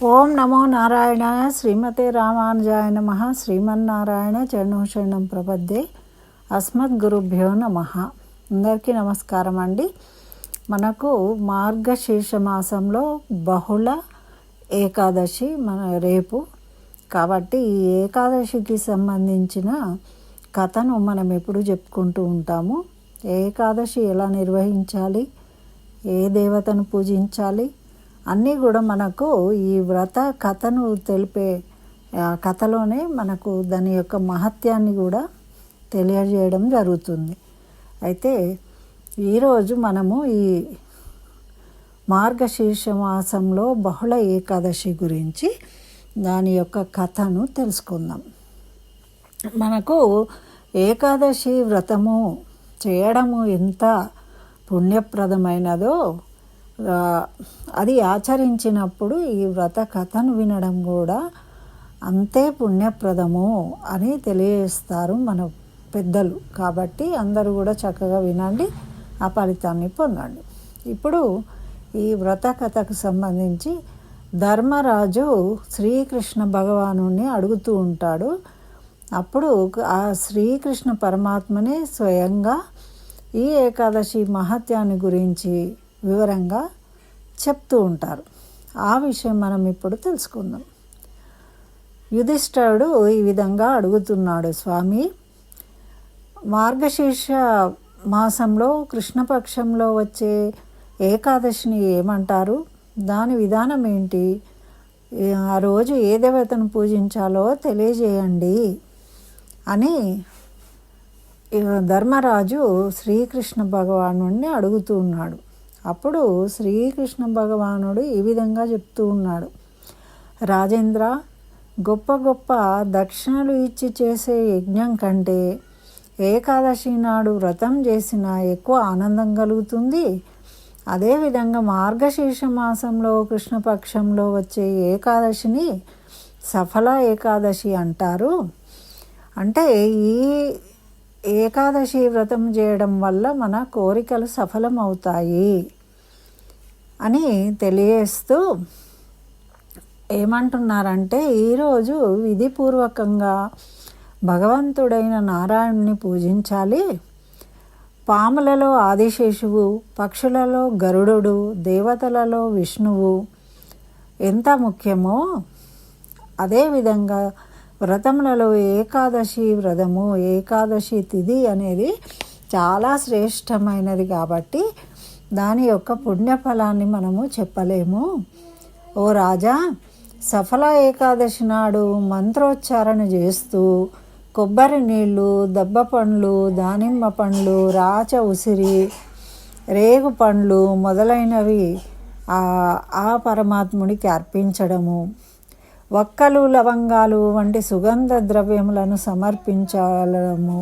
ఓం నమో నారాయణాయ శ్రీమతే రామానుజాయ నమః. శ్రీమన్నారాయణ చరణం శరణం ప్రపద్యే. అస్మద్గురుభ్యో నమః. అందరికీ నమస్కారం అండి. మనకు మార్గశీర్ష మాసంలో బహుళ ఏకాదశి రేపు కాబట్టి ఈ ఏకాదశికి సంబంధించిన కథను మనం ఎప్పుడు చెప్పుకుంటూ ఉంటాము. ఏకాదశి ఎలా నిర్వహించాలి, ఏ దేవతను పూజించాలి అన్నీ కూడా మనకు ఈ వ్రత కథను తెలిపే కథలోనే మనకు దాని యొక్క మహత్యాన్ని కూడా తెలియజేయడం జరుగుతుంది. అయితే ఈరోజు మనము ఈ మార్గశీర్ష మాసంలో బహుళ ఏకాదశి గురించి దాని యొక్క కథను తెలుసుకుందాం. మనకు ఏకాదశి వ్రతము చేయడము ఎంత పుణ్యప్రదమైనదో అది ఆచరించినప్పుడు ఈ వ్రత కథను వినడం కూడా అంతే పుణ్యప్రదము అని తెలియజేస్తారు మన పెద్దలు. కాబట్టి అందరూ కూడా చక్కగా వినండి, ఆ ఫలితాన్ని పొందండి. ఇప్పుడు ఈ వ్రత కథకు సంబంధించి ధర్మరాజు శ్రీకృష్ణ భగవానుని అడుగుతూ ఉంటాడు. అప్పుడు ఆ శ్రీకృష్ణ పరమాత్మనే స్వయంగా ఈ ఏకాదశి మహత్యాన్ని గురించి వివరంగా చెప్తూ ఉంటారు. ఆ విషయం మనం ఇప్పుడు తెలుసుకుందాం. యుధిష్ఠిరుడు ఈ విధంగా అడుగుతున్నాడు, స్వామి, మార్గశీర్ష మాసంలో కృష్ణపక్షంలో వచ్చే ఏకాదశిని ఏమంటారు, దాని విధానం ఏంటి, ఆ రోజు ఏ దేవతను పూజించాలో తెలియజేయండి అని ధర్మరాజు శ్రీకృష్ణ భగవానుడిని అడుగుతూ ఉన్నాడు. అప్పుడు శ్రీకృష్ణ భగవానుడు ఈ విధంగా చెప్తూ ఉన్నాడు, రాజేంద్ర, గొప్ప గొప్ప దక్షిణలు ఇచ్చి చేసే యజ్ఞం కంటే ఏకాదశి నాడు వ్రతం చేసిన ఎక్కువ ఆనందం కలుగుతుంది. అదేవిధంగా మార్గశీర్ష మాసంలో కృష్ణపక్షంలో వచ్చే ఏకాదశిని సఫల ఏకాదశి అంటారు. అంటే ఈ ఏకాదశి వ్రతం చేయడం వల్ల మన కోరికలు సఫలమవుతాయి అని తెలియజేస్తూ ఏమంటున్నారంటే, ఈరోజు విధిపూర్వకంగా భగవంతుడైన నారాయణుని పూజించాలి. పాములలో ఆదిశేషువు, పక్షులలో గరుడు, దేవతలలో విష్ణువు ఎంత ముఖ్యమో అదేవిధంగా వ్రతములలో ఏకాదశి వ్రతము, ఏకాదశి తిథి అనేది చాలా శ్రేష్టమైనది. కాబట్టి దాని యొక్క పుణ్యఫలాన్ని మనము చెప్పలేము. ఓ రాజా, సఫల ఏకాదశి నాడు మంత్రోచ్చారణ చేస్తూ కొబ్బరి నీళ్ళు, దబ్బ పండ్లు, దానిమ్మ పండ్లు, రాచ ఉసిరి, రేగు పండ్లు మొదలైనవి ఆ పరమాత్ముడికి అర్పించడము, వక్కలు, లవంగాలు వంటి సుగంధ ద్రవ్యములను సమర్పించడము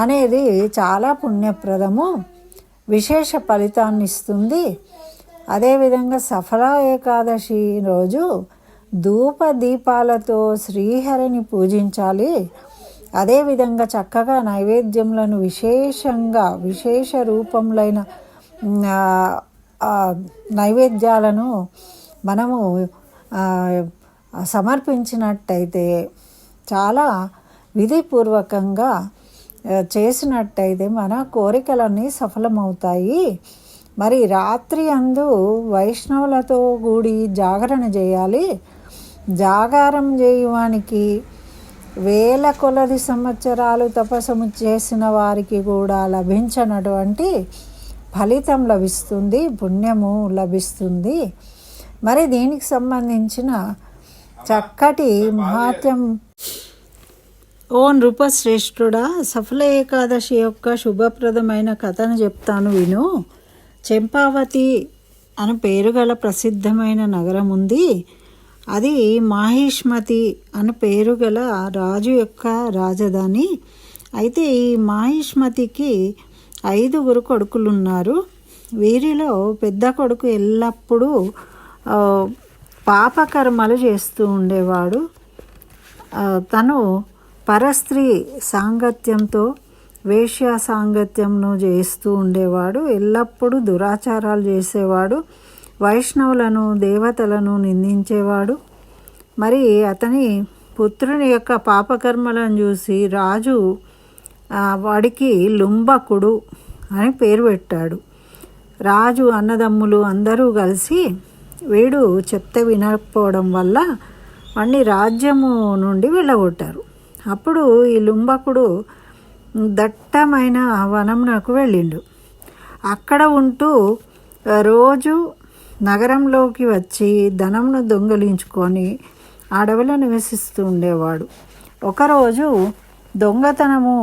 అనేది చాలా పుణ్యప్రదము, విశేష ఫలితాన్ని ఇస్తుంది. అదేవిధంగా సఫల ఏకాదశి రోజు ధూప దీపాలతో శ్రీహరిని పూజించాలి. అదేవిధంగా చక్కగా నైవేద్యములను విశేష రూపములైన నైవేద్యాలను మనము సమర్పించినట్టయితే, చాలా విధిపూర్వకంగా చేసినట్టయితే మన కోరికలన్నీ సఫలమవుతాయి. మరి రాత్రి అందు వైష్ణవులతో కూడి జాగరణ చేయాలి. జాగారం చేయడానికి వేల కొలది సంవత్సరాలు తపస్సు చేసిన వారికి కూడా లభించినటువంటి ఫలితం లభిస్తుంది, పుణ్యము లభిస్తుంది. మరి దీనికి సంబంధించిన చక్కటి మహాత్యం. ఓ నృపశ్రేష్ఠుడా, సఫల ఏకాదశి యొక్క శుభప్రదమైన కథను చెప్తాను విను. చెంపావతి అని పేరు గల ప్రసిద్ధమైన నగరం ఉంది. అది మాహిష్మతి అని పేరు గల రాజు యొక్క రాజధాని. అయితే ఈ మాహిష్మతికి 5 కొడుకులున్నారు. వీరిలో పెద్ద కొడుకు ఎల్లప్పుడూ పాపకర్మలు చేస్తూ ఉండేవాడు. తను పరస్త్రీ సాంగత్యంతో వేశ్య సాంగత్యంను చేస్తూ ఉండేవాడు. ఎల్లప్పుడూ దురాచారాలు చేసేవాడు. వైష్ణవులను దేవతలను నిందించేవాడు. మరి అతని పుత్రుని యొక్క పాపకర్మలను చూసి రాజు వాడికి లుంబకుడు అని పేరు పెట్టాడు. రాజు అన్నదమ్ములు అందరూ కలిసి వీడు చెప్తే వినకపోవడం వల్ల వాడిని రాజ్యము నుండి వెళ్ళగొట్టారు. అప్పుడు ఈ లుంబకుడు దట్టమైన వనమునకు వెళ్ళిండు. అక్కడ ఉంటూ రోజు నగరంలోకి వచ్చి ధనమును దొంగలించుకొని అడవిలో నివసిస్తూ ఉండేవాడు. ఒకరోజు దొంగతనము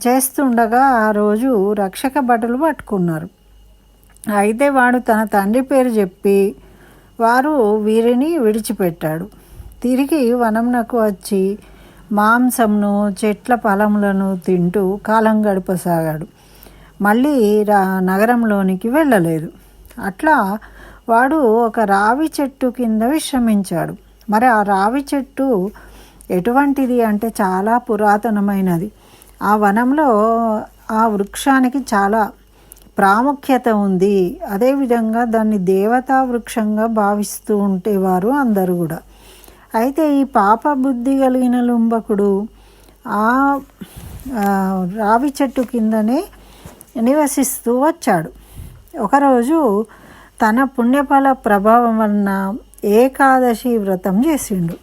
చేస్తుండగా ఆ రోజు రక్షక భటులు పట్టుకున్నారు. అయితే వాడు తన తండ్రి పేరు చెప్పి వారు వీరిని విడిచిపెట్టాడు. తిరిగి వనంనకు వచ్చి మాంసంను చెట్ల ఫలములను తింటూ కాలం గడపసాగాడు. మళ్ళీ నగరంలోనికి వెళ్ళలేదు. అట్లా వాడు ఒక రావి చెట్టు కింద విశ్రమించాడు. మరి ఆ రావి చెట్టు ఎటువంటిది అంటే చాలా పురాతనమైనది. ఆ వనంలో ఆ వృక్షానికి చాలా ప్రాముఖ్యత ఉంది. అదేవిధంగా దాన్ని దేవతా వృక్షంగా భావిస్తూ ఉండేవారు అందరూ కూడా. అయితే ఈ పాప బుద్ధి కలిగిన లుంబకుడు ఆ రావి చెట్టు కిందనే నివసిస్తూ వచ్చాడు. ఒకరోజు తన పుణ్యఫల ప్రభావం వలన ఏకాదశి వ్రతం చేసిండు.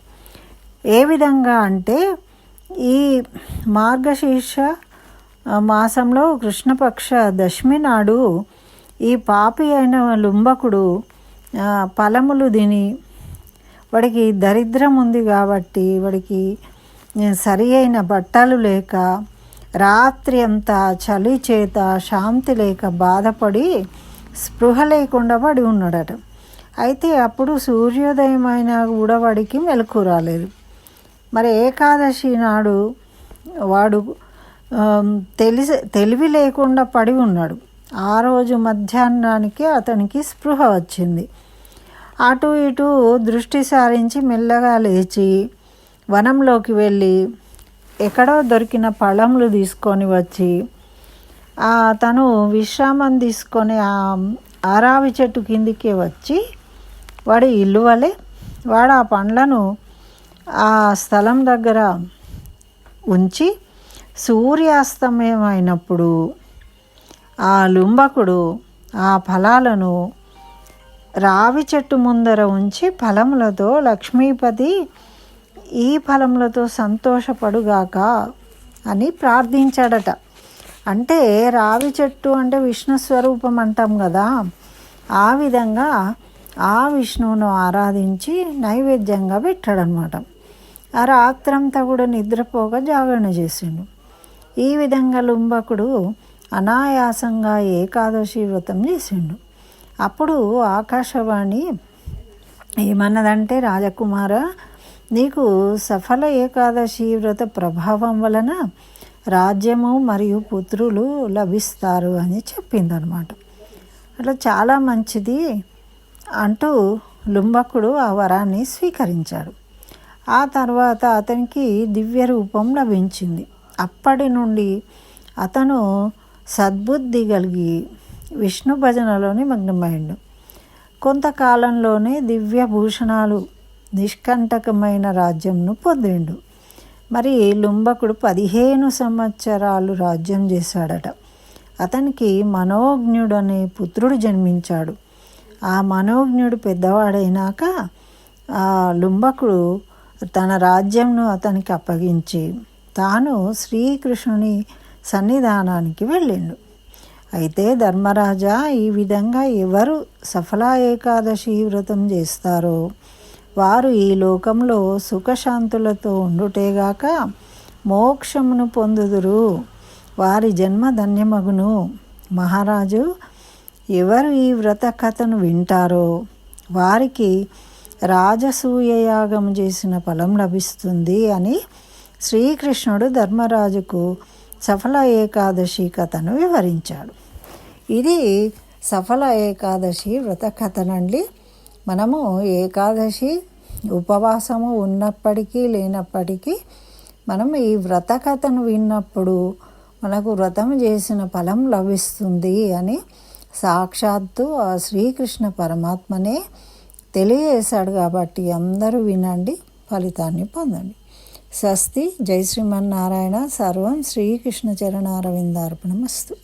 ఏ విధంగా అంటే ఈ మార్గశీర్ష మాసంలో కృష్ణపక్ష దశమి నాడు ఈ పాపి అయిన లుంబకుడు ఫలములు తిని, వాడికి దరిద్రం ఉంది కాబట్టి వాడికి సరి అయిన బట్టలు లేక రాత్రి అంతా చలి చేత శాంతి లేక బాధపడి స్పృహ లేకుండా పడి ఉన్నాడట. అయితే అప్పుడు సూర్యోదయం అయినా కూడా వాడికి మెలకు రాలేదు. మరి ఏకాదశి నాడు వాడు తెలివి లేకుండా పడి ఉన్నాడు. ఆ రోజు మధ్యాహ్నానికి అతనికి స్పృహ వచ్చింది. అటు ఇటు దృష్టి సారించి మెల్లగా లేచి వనంలోకి వెళ్ళి ఎక్కడో దొరికిన పళ్ళములు తీసుకొని వచ్చి తను విశ్రామం తీసుకొని ఆ రావి చెట్టు కిందికి వచ్చి వాడి ఇల్లు వలె వాడు ఆ పండ్లను ఆ స్థలం దగ్గర ఉంచి సూర్యాస్తమయం అయినప్పుడు ఆ లుంబకుడు ఆ ఫలాలను రావి చెట్టు ముందర ఉంచి ఫలములతో లక్ష్మీపతి ఈ ఫలములతో సంతోషపడుగాక అని ప్రార్థించాడట. అంటే రావి చెట్టు అంటే విష్ణు స్వరూపం అంటాం కదా, ఆ విధంగా ఆ విష్ణువును ఆరాధించి నైవేద్యంగా పెట్టాడనమాట. ఆ రాత్రంతా కూడా నిద్రపోగా జాగరణ చేసిండు. ఈ విధంగా లుంబకుడు అనాయాసంగా ఏకాదశి వ్రతం చేసిండు. అప్పుడు ఆకాశవాణి ఏమన్నదంటే, రాజకుమార, నీకు సఫల ఏకాదశి వ్రత ప్రభావం వలన రాజ్యము మరియు పుత్రులు లభిస్తారు అని చెప్పిందనమాట. అట్లా చాలా మంచిది అంటూ లుంబకుడు ఆ వరాన్ని స్వీకరించాడు. ఆ తర్వాత అతనికి దివ్య రూపం లభించింది. అప్పటి నుండి అతను సద్బుద్ధి కలిగి విష్ణు భజనలో నిమగ్నమైండు. కొంతకాలంలోనే దివ్య భూషణాలు నిష్కంటకమైన రాజ్యంను పొందిండు. మరి లుంబకుడు 15 సంవత్సరాలు రాజ్యం చేశాడట. అతనికి మనోజ్ఞుడు అనే పుత్రుడు జన్మించాడు. ఆ మనోజ్ఞుడు పెద్దవాడైనాక ఆ లుంబకుడు తన రాజ్యంను అతనికి అప్పగించి తాను శ్రీకృష్ణుని సన్నిధానానికి వెళ్ళిండు. అయితే ధర్మరాజా, ఈ విధంగా ఎవరు సఫల ఏకాదశి వ్రతం చేస్తారో వారు ఈ లోకంలో సుఖశాంతులతో ఉండుటేగాక మోక్షమును పొందుదురు, వారి జన్మ ధన్యమగును. మహారాజు, ఎవరు ఈ వ్రత కథను వింటారో వారికి రాజసూయ యాగం చేసిన ఫలం లభిస్తుంది అని శ్రీకృష్ణుడు ధర్మరాజుకు సఫల ఏకాదశి కథను వివరించాడు. ఇది సఫల ఏకాదశి వ్రత కథనండి. మనము ఏకాదశి ఉపవాసము ఉన్నప్పటికీ లేనప్పటికీ మనం ఈ వ్రత కథను విన్నప్పుడు మనకు వ్రతం చేసిన ఫలం లభిస్తుంది అని సాక్షాత్తు ఆ శ్రీకృష్ణ పరమాత్మనే తెలియజేశాడు. కాబట్టి అందరూ వినండి, ఫలితాన్ని పొందండి. స్వస్తి. జై శ్రీమన్నారాయణ. సర్వం శ్రీకృష్ణ చరణారవిందార్పణమస్తు.